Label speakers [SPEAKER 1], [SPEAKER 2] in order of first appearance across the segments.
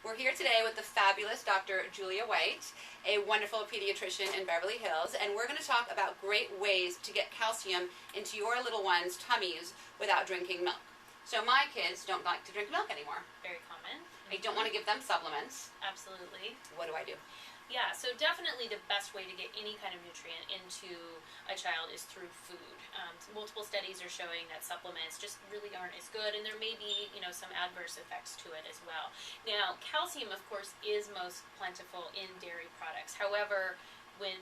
[SPEAKER 1] We're here today with the fabulous Dr. Julia White, a wonderful pediatrician in Beverly Hills, and we're going to talk about great ways to get calcium into your little ones' tummies without drinking milk. So my kids don't like to drink milk anymore.
[SPEAKER 2] Very common.
[SPEAKER 1] I don't want to give them supplements.
[SPEAKER 2] Absolutely.
[SPEAKER 1] What do I do?
[SPEAKER 2] Yeah, so definitely the best way to get any kind of nutrient into a child is through food. Multiple studies are showing that supplements just really aren't as good, and there may be, some adverse effects to it as well. Now, calcium, of course, is most plentiful in dairy products. However, when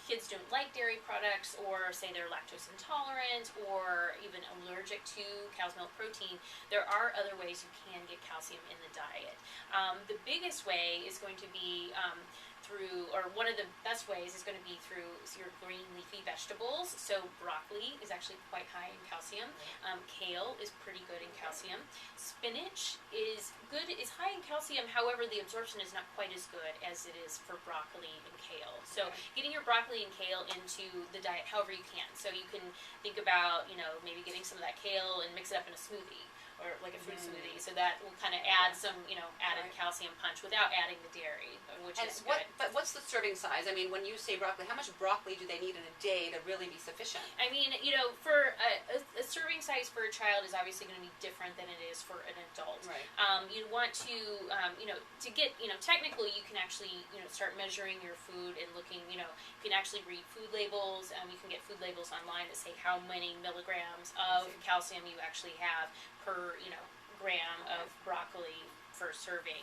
[SPEAKER 2] kids don't like dairy products, or say they're lactose intolerant, or even allergic to cow's milk protein, there are other ways you can get calcium in the diet. The biggest way is going to be one of the best ways is going to be through your green leafy vegetables. So broccoli is actually quite high in calcium. Kale is pretty good in calcium. Spinach is high in calcium. However, the absorption is not quite as good as it is for broccoli and kale. So getting your broccoli and kale into the diet however you can. So you can think about, maybe getting some of that kale and mix it up in a smoothie, or like a fruit smoothie, so that will kind of add some, added calcium punch without adding the dairy, which is good.
[SPEAKER 1] But what's the serving size? I mean, when you say broccoli, how much broccoli do they need in a day to really be sufficient?
[SPEAKER 2] I mean, for a serving size for a child is obviously going to be different than it is for an adult.
[SPEAKER 1] Right.
[SPEAKER 2] You want to, to get, technically you can actually, start measuring your food and looking, you can actually read food labels. You can get food labels online that say how many milligrams of calcium you actually have per gram of broccoli for serving.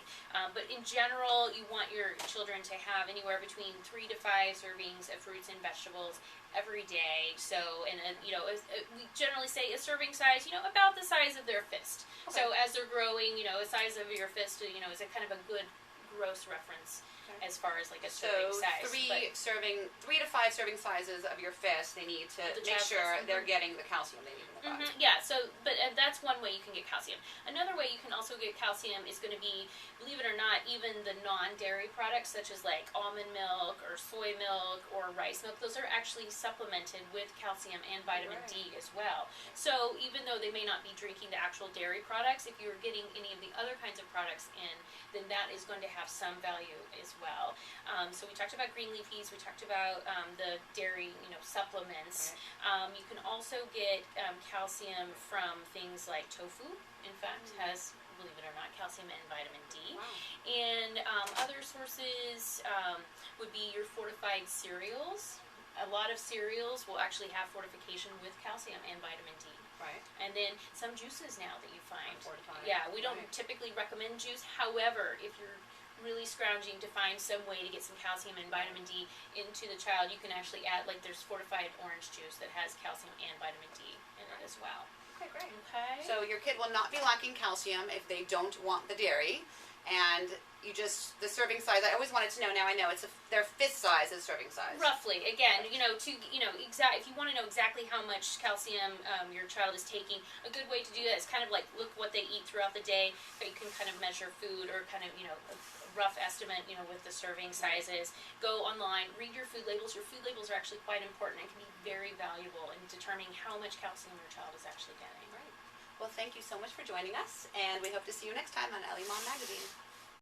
[SPEAKER 2] But in general, you want your children to have anywhere between 3 to 5 servings of fruits and vegetables every day. So, we generally say a serving size, about the size of their fist. Okay. So as they're growing, a size of your fist, is a kind of a good gross reference. Okay. As far as like a serving size. 3
[SPEAKER 1] to 5 serving sizes of your fist, they need to make sure they're getting the calcium they need in the body.
[SPEAKER 2] Yeah, but that's one way you can get calcium. Another way you can also get calcium is going to be, believe it or not, even the non-dairy products such as like almond milk or soy milk or rice milk. Those are actually supplemented with calcium and vitamin D as well. So even though they may not be drinking the actual dairy products, if you're getting any of the other kinds of products in, then that is going to have some value as well. So we talked about green leafies, we talked about the dairy, supplements. You can also get calcium from things like tofu. In fact, has, believe it or not, calcium and vitamin D.
[SPEAKER 1] Wow.
[SPEAKER 2] And other sources would be your fortified cereals. A lot of cereals will actually have fortification with calcium and vitamin D.
[SPEAKER 1] Right.
[SPEAKER 2] And then some juices now that you find.
[SPEAKER 1] Fortified.
[SPEAKER 2] Yeah, we don't typically recommend juice. However, if you're really scrounging to find some way to get some calcium and vitamin D into the child, you can actually add, like there's fortified orange juice that has calcium and vitamin D in it as well.
[SPEAKER 1] Okay, great.
[SPEAKER 2] Okay.
[SPEAKER 1] So your kid will not be lacking calcium if they don't want the dairy, and the serving size, I always wanted to know, now I know, their fist size is serving size.
[SPEAKER 2] Roughly, again, if you want to know exactly how much calcium your child is taking, a good way to do that is kind of like look what they eat throughout the day, but you can kind of measure food, or kind of, a rough estimate, with the serving sizes. Go online, read your food labels. Your food labels are actually quite important and can be very valuable in determining how much calcium your child is actually getting.
[SPEAKER 1] Right. Well, thank you so much for joining us, and we hope to see you next time on Ellie Mom Magazine.